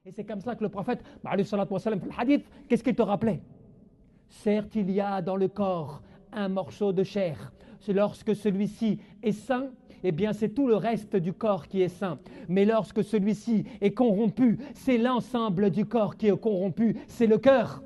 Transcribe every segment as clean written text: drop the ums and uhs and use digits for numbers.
Et c'est comme ça que le prophète, alayhi salatu wa salam, le hadith, qu'est-ce qu'il te rappelait? Certes, il y a dans le corps un morceau de chair. Lorsque celui-ci est sain, eh bien c'est tout le reste du corps qui est sain. Mais lorsque celui-ci est corrompu, c'est l'ensemble du corps qui est corrompu, c'est le cœur.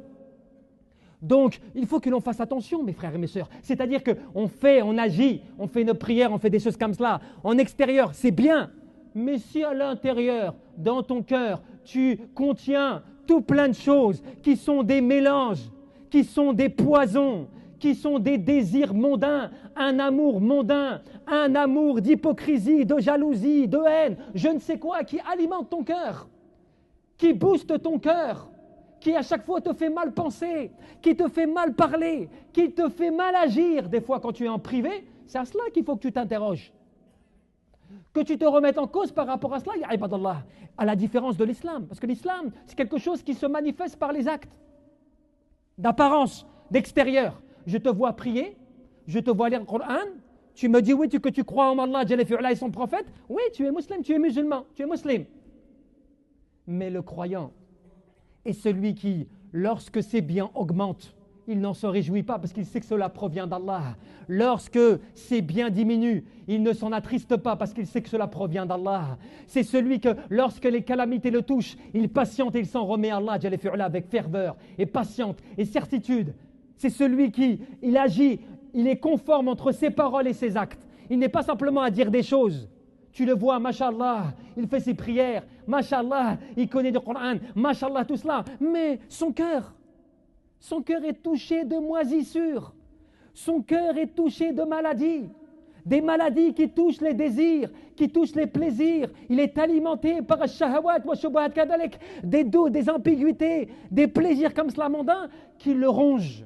Donc, il faut que l'on fasse attention, mes frères et mes sœurs. C'est-à-dire qu'on fait, on agit, on fait nos prières, on fait des choses comme cela. En extérieur, c'est bien. Mais si à l'intérieur, dans ton cœur, tu contiens tout plein de choses qui sont des mélanges, qui sont des poisons, qui sont des désirs mondains, un amour mondain, un amour d'hypocrisie, de jalousie, de haine, je ne sais quoi, qui alimente ton cœur, qui booste ton cœur, qui à chaque fois te fait mal penser, qui te fait mal parler, qui te fait mal agir. Des fois quand tu es en privé, c'est à cela qu'il faut que tu t'interroges. Que tu te remettes en cause par rapport à cela, ya ibadallah, à la différence de l'islam. Parce que l'islam, c'est quelque chose qui se manifeste par les actes, d'apparence, d'extérieur. Je te vois prier, je te vois lire le Coran, tu me dis oui, que tu crois en Allah et son prophète, oui, tu es musulman, tu es musulman, tu es musulman. Mais le croyant est celui qui, lorsque ses biens augmentent, il n'en se réjouit pas parce qu'il sait que cela provient d'Allah. Lorsque ses biens diminuent, il ne s'en attriste pas parce qu'il sait que cela provient d'Allah. C'est celui que, lorsque les calamités le touchent, il patiente et il s'en remet à Allah avec ferveur et patience et certitude. C'est celui qui, il agit, il est conforme entre ses paroles et ses actes. Il n'est pas simplement à dire des choses. Tu le vois, mashallah, il fait ses prières, mashallah, il connaît le Coran, mashallah, tout cela. Mais son cœur est touché de moisissures. Son cœur est touché de maladies. Des maladies qui touchent les désirs, qui touchent les plaisirs. Il est alimenté par shahawat wa shubuhat kadalik, des doutes, des ambiguïtés, des plaisirs comme cela mondains qui le rongent.